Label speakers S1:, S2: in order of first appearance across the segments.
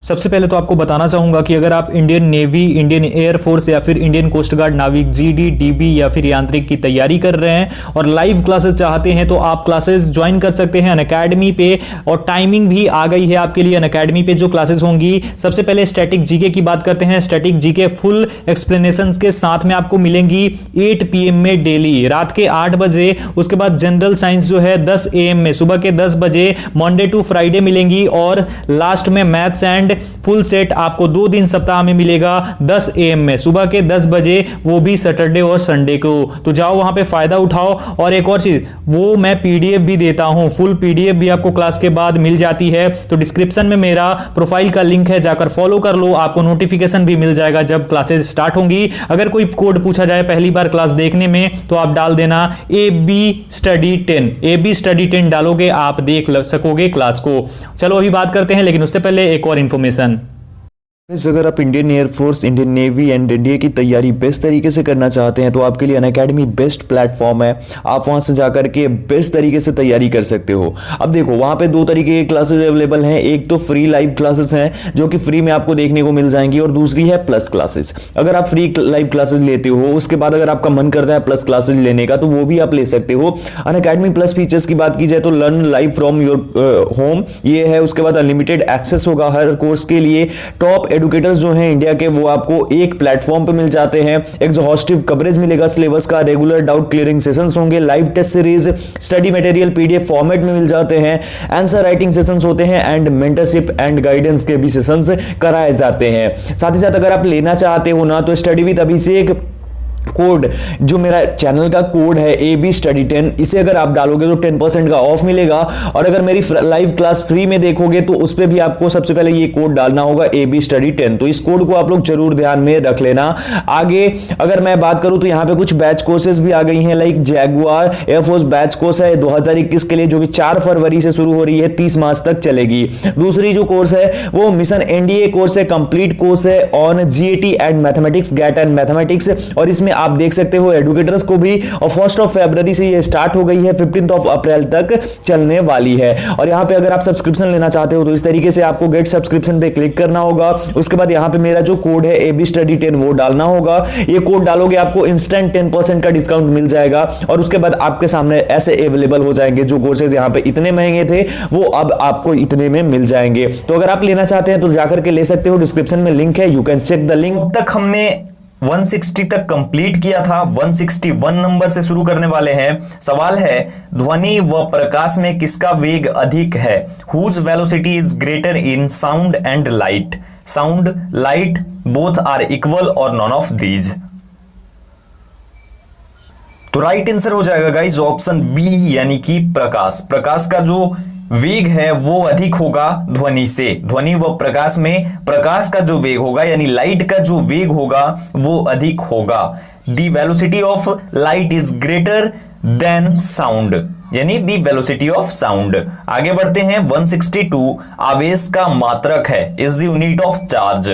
S1: सबसे पहले तो आपको बताना चाहूंगा कि अगर आप इंडियन नेवी, इंडियन एयरफोर्स या फिर इंडियन कोस्ट गार्ड, नाविक, जीडी, डीबी या फिर यांत्रिक की तैयारी कर रहे हैं और लाइव क्लासेस चाहते हैं तो आप क्लासेस ज्वाइन कर सकते हैं अनअकैडमी पे। और टाइमिंग भी आ गई है आपके लिए अनअकैडमी पे जो क्लासेस होंगी। सबसे पहले स्टैटिक जीके की बात करते हैं। स्टैटिक जीके फुल एक्सप्लेनेशन के साथ में आपको मिलेंगी 8 PM में डेली, रात के 8 बजे। उसके बाद जनरल साइंस जो है 10 AM में, सुबह के 10 बजे मंडे टू फ्राइडे मिलेंगी। और लास्ट में मैथ्स एंड फुल सेट आपको 2 दिन सप्ताह में मिलेगा 10 AM में, सुबह के 10 बजे, वो भी सैटरडे और संडे को। तो जाओ वहां पे फायदा उठाओ। और एक और चीज, वो मैं PDF भी देता हूं, फुल PDF भी आपको क्लास के बाद मिल जाती है। तो डिस्क्रिप्शन में मेरा प्रोफाइल का लिंक है, जाकर फॉलो कर लो, आपको नोटिफिकेशन भी मिल जाएगा जब क्लासेस स्टार्ट होंगी। अगर कोई कोड पूछा जाए पहली बार क्लास देखने में तो आप डाल देना AB Study 10, AB Study 10 डालोगे, आप देख सकोगे क्लास को। चलो अभी बात करते हैं, लेकिन उससे पहले एक और इंफॉर्मेशन।
S2: अगर आप Indian air force, Indian navy and NDA की तैयारी बेस्ट तरीके से करना चाहते हैं तो आपके लिए अनअकैडमी बेस्ट प्लेटफॉर्म है। आप वहां से जाकर के बेस्ट तरीके से तैयारी कर सकते हो। अब देखो वहां पे 2 तरीके की क्लासेस अवेलेबल हैं। एक तो फ्री लाइव क्लासेस हैं जो कि फ्री में आपको देखने को मिल जाएंगी, और दूसरी है प्लस क्लासेस। अगर आप फ्री लाइव क्लासेस लेते हो, उसके बाद अगर आपका मन करता है प्लस क्लासेस लेने का तो वो भी आप ले सकते हो। अनअकैडमी प्लस फीचर्स की बात की जाए तो learn live from your home ये है। उसके बाद अनलिमिटेड एक्सेस होगा हर कोर्स के लिए। टॉप एडुकेटर्स जो हैं इंडिया के वो आपको एक प्लेटफॉर्म पे मिल जाते हैं। एग्जॉस्टिव कवरेज मिलेगा सिलेबस का, रेगुलर डाउट क्लियरिंग सेशंस होंगे, live test series, study material PDF format में मिल जाते हैं, आंसर राइटिंग सेशंस होते हैं एंड मेंटरशिप एंड गाइडेंस के भी सेशंस कराए जाते हैं। साथ ही साथ अगर आप लेना चाहते हो ना तो स्टडी विद अभिषेक कोड, जो मेरा चैनल का कोड है AB Study 10, इसे अगर आप डालोगे तो 10% का ऑफ मिलेगा। और अगर मेरी लाइव क्लास फ्री में देखोगे तो उस पे भी आपको सबसे पहले ये कोड डालना होगा AB Study 10। तो इस कोड को आप लोग जरूर ध्यान में रख लेना। आगे अगर मैं बात करूं तो यहाँ पे कुछ बैच कोर्सेज भी आ गई हैं, like Jaguar air force batch course है 2021 के लिए, जो कि 4 फरवरी से शुरू हो रही है, 30 मार्च तक चलेगी। दूसरी जो कोर्स है वो मिशन NDA कोर्स है, कंप्लीट कोर्स है on GAT and mathematics, GAT and mathematics. और इसमें आप देख सकते हो एडुकेटर्स को भी, और 1 फरवरी से ये स्टार्ट हो गई है, 15 अप्रैल तक चलने वाली है। और यहाँ पे अगर आप सब्सक्रिप्शन लेना चाहते हो तो इस तरीके से आपको गेट सब्सक्रिप्शन पे क्लिक करना होगा। उसके बाद यहाँ पे मेरा जो कोड है AB Study 10 वो डालना होगा। ये कोड डालोगे आपको इंस्टेंट 10% का डिस्काउंट मिल जाएगा। और उसके बाद आपके सामने ऐसे अवेलेबल हो जाएंगे जो कोर्सेज यहाँ पे इतने महंगे थे वो अब आपको इतने में मिल जाएंगे। तो अगर आप लेना चाहते हैं तो जाकर के ले सकते हो, डिस्क्रिप्शन में लिंक है, you can check the link.
S1: तक हमने 160 तक कंप्लीट किया था, 161 नंबर से शुरू करने वाले हैं। सवाल है ध्वनि व प्रकाश में किसका वेग अधिक है? Whose velocity is greater in sound and light? Sound, light, both are equal और नॉन ऑफ दीज। तो राइट आंसर हो जाएगा गाइस ऑप्शन B, यानी कि प्रकाश। प्रकाश का जो वेग है वो अधिक होगा ध्वनि से। ध्वनि व प्रकाश में प्रकाश का जो वेग होगा यानी लाइट का जो वेग होगा वो अधिक होगा। The velocity of light is greater than sound, यानी द वेलोसिटी ऑफ साउंड। आगे बढ़ते हैं 162 आवेश का मात्रक है, is the unit of charge.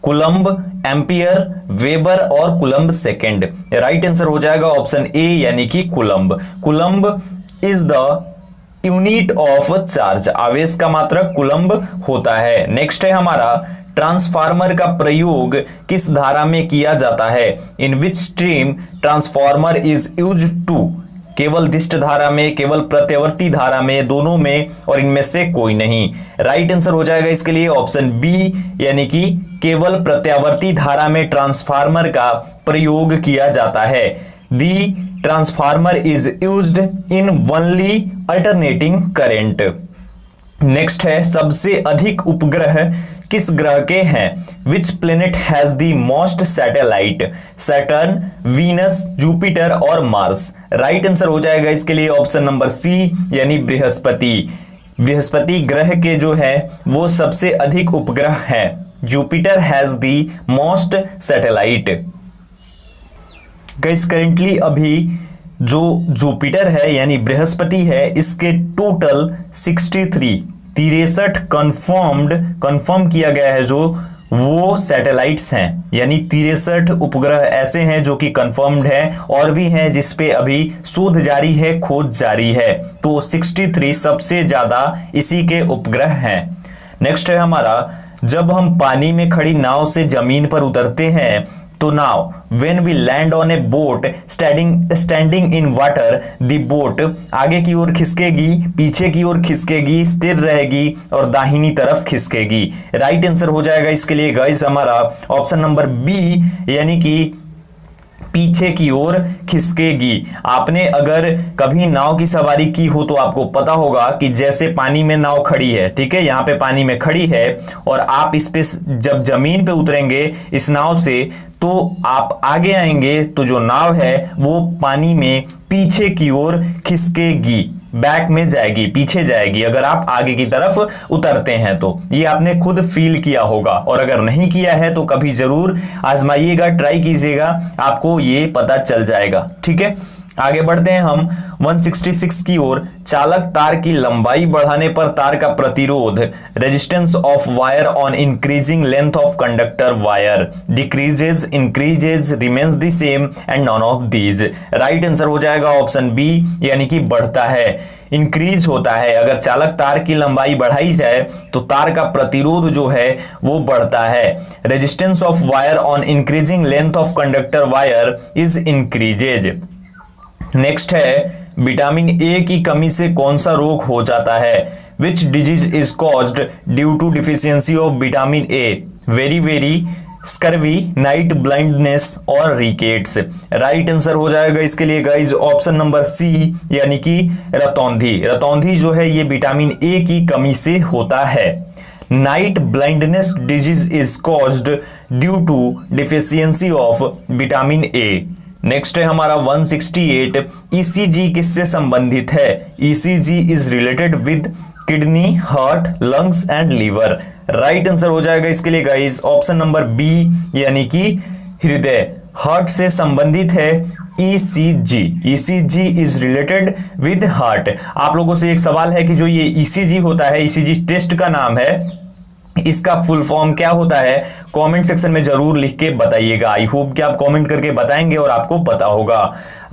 S1: Coulomb, ampere, weber और कुलंब सेकेंड। राइट आंसर हो जाएगा ऑप्शन A, यानी कि कुलंब। Coulomb is the unit of charge, आवेश का मात्रक कुलंब होता है। नेक्स्ट है हमारा ट्रांसफार्मर का प्रयोग किस धारा में किया जाता है? In which stream transformer is used to? केवल दिष्ट धारा में, केवल प्रत्यावर्ती धारा में, दोनों में, और इनमें से कोई नहीं। राइट आंसर हो जाएगा इसके लिए ऑप्शन B, यानी कि केवल प्रत्यावर्ती धारा में ट्रांसफार्मर का प्रयोग किया जाता है। The transformer is used in only alternating current. Next है सबसे अधिक उपग्रह किस ग्रह के हैं? Which planet has the most satellite? Saturn, Venus, Jupiter और मार्स। राइट आंसर हो जाएगा इसके लिए ऑप्शन नंबर C, यानी बृहस्पति। बृहस्पति ग्रह के जो है वो सबसे अधिक उपग्रह हैं। Jupiter has the most satellite. Guys currently अभी जो जुपिटर है यानी बृहस्पति है, इसके टोटल 63 कंफर्म किया गया है जो वो सैटेलाइट्स हैं, यानी 63 उपग्रह ऐसे हैं जो कि कंफर्म्ड हैं, और भी हैं जिसपे अभी शोध जारी है, खोज जारी है। तो 63 सबसे ज्यादा इसी के उपग्रह हैं। नेक्स्ट है हमारा जब हम पानी में खड़ी नाव से जमीन पर उतरते हैं तो नाव when we land on a boat standing in water, the boat आगे की ओर खिसकेगी, पीछे की ओर खिसकेगी, स्थिर रहेगी और दाहिनी तरफ खिसकेगी। राइट आंसर हो जाएगा इसके लिए गाइस हमारा ऑप्शन नंबर बी, यानी कि पीछे की ओर खिसकेगी। आपने अगर कभी नाव की सवारी की हो तो आपको पता होगा कि जैसे पानी में नाव खड़ी है, ठीक है, यहाँ पे पानी में खड़ी है और आप इस पे जब जमीन पे उतरेंगे इस नाव से तो आप आगे आएंगे तो जो नाव है वो पानी में पीछे की ओर खिसकेगी, बैक में जाएगी, पीछे जाएगी अगर आप आगे की तरफ उतरते हैं तो। ये आपने खुद फील किया होगा और अगर नहीं किया है तो कभी जरूर आजमाइएगा, ट्राई कीजिएगा, आपको ये पता चल जाएगा। ठीक है, आगे बढ़ते हैं हम 166 की ओर। चालक तार की लंबाई बढ़ाने पर तार का प्रतिरोध, resistance of wire on increasing length of conductor wire, decreases, increases, remains the same and non of these. Right answer हो जाएगा ऑप्शन बी, यानी कि बढ़ता है, इंक्रीज होता है। अगर चालक तार की लंबाई बढ़ाई जाए तो तार का प्रतिरोध जो है वो बढ़ता है। Resistance of wire on increasing length of conductor wire is increases. Next है विटामिन ए की कमी से कौन सा रोग हो जाता है? Which disease is caused due to deficiency of vitamin A? वेरी, स्कर्वी, नाइट ब्लाइंडनेस और रिकेट्स। राइट आंसर हो जाएगा इसके लिए गाइज ऑप्शन नंबर सी, यानी कि रतौंधी। रतौंधी जो है ये विटामिन ए की कमी से होता है। Night blindness disease is caused due to deficiency of vitamin A. Next है हमारा 168। ईसीजी किससे संबंधित है? ECG is related with kidney, heart, lungs and liver. Right answer हो जाएगा इसके लिए गाइस ऑप्शन नंबर बी, यानी कि हृदय, हार्ट से संबंधित है ECG. ECG is related with heart. आप लोगों से एक सवाल है कि जो ये ईसीजी होता है, ईसीजी टेस्ट का नाम है, इसका फुल फॉर्म क्या होता है? कमेंट सेक्शन में जरूर लिख के बताइएगा। आई होप कि आप कमेंट करके बताएंगे और आपको पता होगा।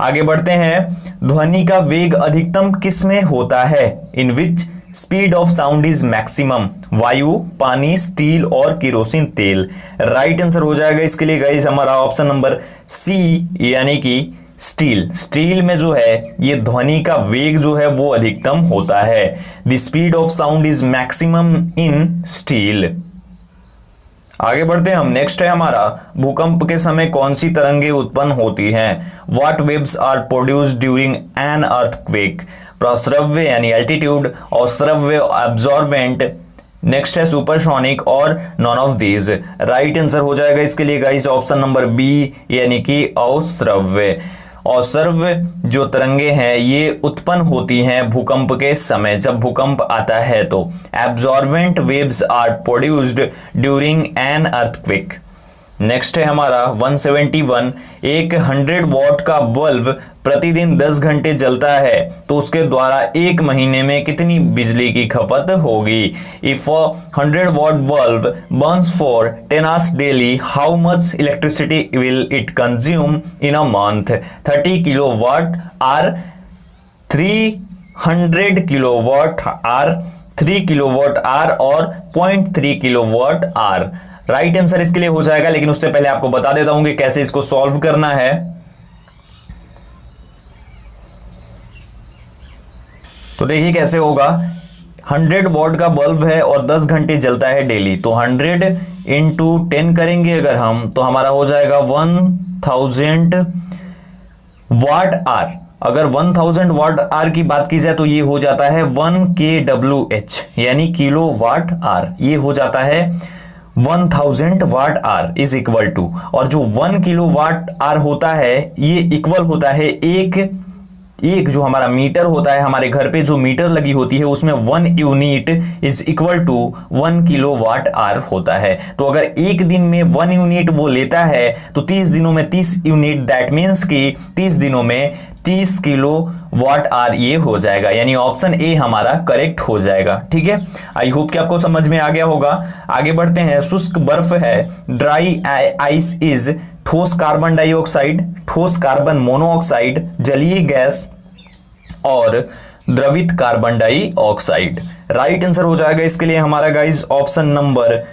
S1: आगे बढ़ते हैं। ध्वनि का वेग अधिकतम किस में होता है? In which speed of sound is maximum? वायु, पानी, स्टील और केरोसिन तेल। राइट आंसर हो जाएगा इसके लिए गाइस हमारा ऑप्शन नंबर सी, यानी कि स्टील। स्टील में जो है ये ध्वनि का वेग जो है वो अधिकतम होता है। The speed of sound is maximum in steel. आगे बढ़ते हैं हम। नेक्स्ट है हमारा भूकंप के समय कौन सी तरंगे उत्पन्न होती हैं? What waves are produced during an earthquake? प्रस्रव्य यानी एल्टीट्यूड, और श्रव्य एब्जॉर्बेंट, नेक्स्ट है सुपरसोनिक और none of these. Right answer हो जाएगा इसके लिए गाइस ऑप्शन नंबर बी, यानी कि अश्रव्य। अश्रव्य जो तरंगे हैं ये उत्पन्न होती हैं भूकंप के समय, जब भूकंप आता है तो। Absorbent waves are produced during an earthquake. Next है हमारा 171। एक 100 वॉट का बल्ब प्रतिदिन 10 घंटे जलता है तो उसके द्वारा एक महीने में कितनी बिजली की खपत होगी? If 100 what bulb Burns for 10 hours daily, how much electricity will it consume in a month? 30 kilowatt hour, 300 kilowatt hour, 3 kilowatt hour और 0.3 किलोवाट आर। राइट आंसर इसके लिए हो जाएगा, लेकिन उससे पहले आपको बता देता हूं कि कैसे इसको सॉल्व करना है। तो देखिए कैसे होगा। 100 वॉट का बल्ब है और 10 घंटे जलता है डेली, तो 100 इंटू 10 करेंगे अगर हम, तो हमारा हो जाएगा 1000 वाट आर। अगर 1000 वाट आर की बात की जाए तो ये हो जाता है 1 kWh, यानी किलो वाट आर। ये हो जाता है 1000 watt hour is equal to, और जो 1 किलो वाट आर होता है ये इक्वल होता है एक जो हमारा मीटर होता है, हमारे घर पे जो मीटर लगी होती है उसमें 1 unit is equal to 1 kilowatt hour होता है। तो अगर एक दिन में 1 यूनिट वो लेता है तो 30 दिनों में 30 यूनिट, दैट मीन्स कि 30 दिनों में 30 किलो वाट आर ये हो जाएगा, यानी ऑप्शन ए हमारा करेक्ट हो जाएगा। ठीक है, आई होप कि आपको समझ में आ गया होगा। आगे बढ़ते हैं। शुष्क बर्फ है, ड्राई आइस इज ठोस कार्बन डाइऑक्साइड, ठोस कार्बन मोनोऑक्साइड, जलीय गैस और द्रवित कार्बन डाइऑक्साइड। राइट आंसर हो जाएगा इसके लिए हमारा गाइस ऑप्शन नंबर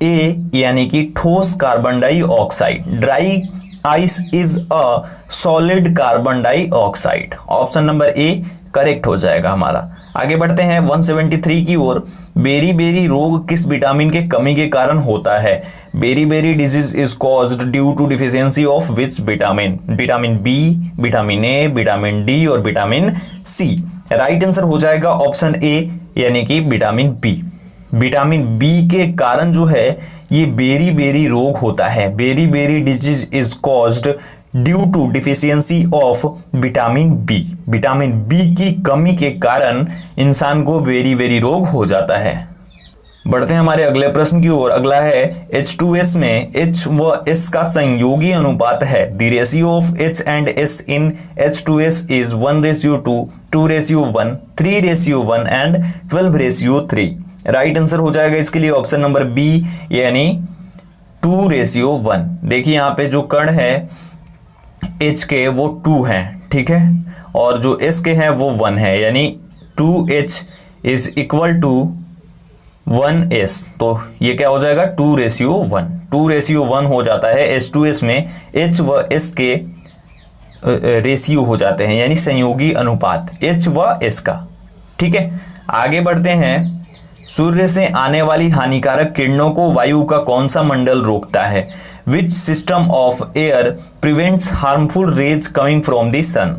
S1: ए यानी कि ठोस carbon dioxide, dry ice is a solid carbon dioxide. Option number A correct हो जाएगा हमारा। आगे बढ़ते हैं 173 की ओर। बेरी बेरी रोग किस विटामिन के कमी के कारण होता है? Beriberi disease is caused due to deficiency of which vitamin? Vitamin B, vitamin A, vitamin D और विटामिन सी। राइट आंसर हो जाएगा ऑप्शन ए यानी कि विटामिन बी। विटामिन बी के कारण जो है ये बेरी बेरी रोग होता है। Beriberi disease is caused due to deficiency of vitamin B. Vitamin B की कमी के कारण इंसान को बेरी बेरी रोग हो जाता है। बढ़ते हैं हमारे अगले प्रश्न की ओर। अगला है H2S में H व S का संयोगी अनुपात है। The ratio of H and S in H2S is 1:2, 2:1, 3:1 and 12:3। Right answer हो जाएगा इसके लिए ऑप्शन नंबर बी यानी 2:1। देखिए यहाँ पे जो कण है H के वो 2 हैं, ठीक है, और जो S के हैं वो 1 है, यानी 2H is equal to 1S। तो ये क्या हो जाएगा 2:1। 2:1 हो जाता है H2S में H व S के रेशियो हो जाते हैं, यानी संयोगी अनुपात H व S का। ठीक है, आगे बढ़ते हैं। सूर्य से आने वाली हानिकारक किरणों को वायु का कौन सा मंडल रोकता है? Which system of air prevents harmful rays coming from the sun?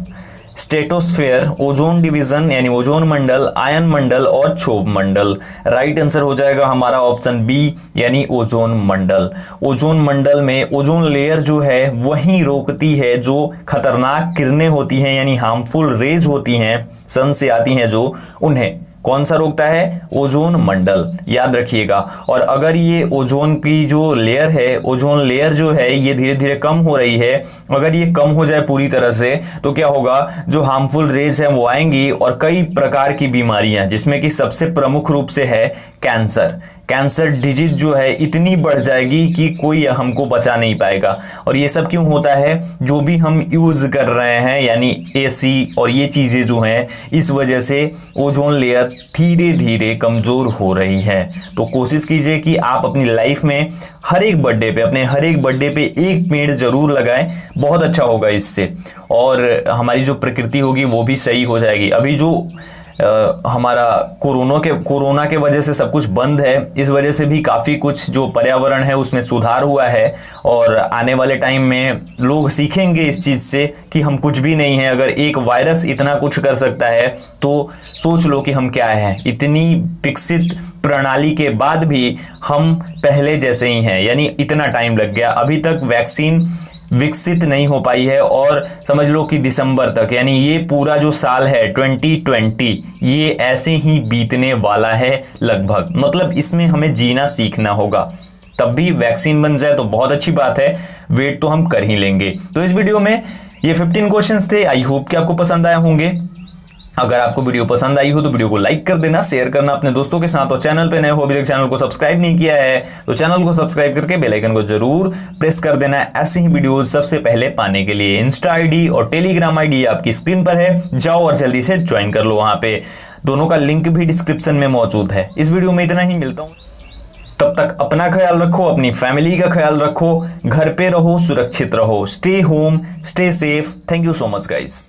S1: Stratosphere, ozone division यानी ओजोन मंडल, आयन मंडल और क्षोभ मंडल। राइट आंसर हो जाएगा हमारा ऑप्शन बी यानी ओजोन मंडल। ओजोन मंडल में ओजोन लेयर जो है वही रोकती है जो खतरनाक किरणें होती हैं, यानी हार्मफुल रेज होती हैं, सन से आती हैं जो, उन्हें कौन सा रोकता है? ओजोन मंडल, याद रखिएगा। और अगर ये ओजोन की जो लेयर है, ओजोन लेयर जो है ये धीरे धीरे कम हो रही है, अगर ये कम हो जाए पूरी तरह से तो क्या होगा, जो हार्मफुल रेज है वो आएंगी और कई प्रकार की बीमारियां, जिसमें कि सबसे प्रमुख रूप से है कैंसर। कैंसर डिजीज जो है इतनी बढ़ जाएगी कि कोई हमको बचा नहीं पाएगा। और ये सब क्यों होता है? जो भी हम यूज कर रहे हैं, यानी एसी और ये चीजें जो हैं, इस वजह से ओजोन लेयर धीरे धीरे कमजोर हो रही है। तो कोशिश कीजिए कि आप अपनी लाइफ में हर एक बर्थडे पे, अपने हर एक बर्थडे पे एक पेड़ जरूर लगाएं, बहुत अच्छा होगा इससे, और हमारी जो प्रकृति होगी वो भी सही हो जाएगी। अभी जो हमारा कोरोना के वजह से सब कुछ बंद है, इस वजह से भी काफ़ी कुछ जो पर्यावरण है उसमें सुधार हुआ है, और आने वाले टाइम में लोग सीखेंगे इस चीज़ से कि हम कुछ भी नहीं है। अगर एक वायरस इतना कुछ कर सकता है तो सोच लो कि हम क्या हैं। इतनी विकसित प्रणाली के बाद भी हम पहले जैसे ही हैं, यानी इतना टाइम लग गया, अभी तक वैक्सीन विकसित नहीं हो पाई है। और समझ लो कि दिसंबर तक, यानी ये पूरा जो साल है 2020, ये ऐसे ही बीतने वाला है लगभग। मतलब इसमें हमें जीना सीखना होगा, तब भी वैक्सीन बन जाए तो बहुत अच्छी बात है, वेट तो हम कर ही लेंगे। तो इस वीडियो में ये 15 क्वेश्चंस थे। आई होप कि आपको पसंद आए होंगे। अगर आपको वीडियो पसंद आई हो तो वीडियो को लाइक कर देना, शेयर करना अपने दोस्तों के साथ, और चैनल पे नए हो, अभी तक चैनल को सब्सक्राइब नहीं किया है तो चैनल को सब्सक्राइब करके बेल आइकन को जरूर प्रेस कर देना, ऐसे ही वीडियोस सबसे पहले पाने के लिए। इंस्टा आईडी और टेलीग्राम आईडी आपकी स्क्रीन पर है, जाओ और जल्दी से ज्वाइन कर लो, वहां पे दोनों का लिंक भी डिस्क्रिप्शन में मौजूद है। इस वीडियो में इतना ही, मिलता हूं, तब तक अपना ख्याल रखो, अपनी फैमिली का ख्याल रखो, घर पे रहो, सुरक्षित रहो। Stay home, stay safe. Thank you so much guys.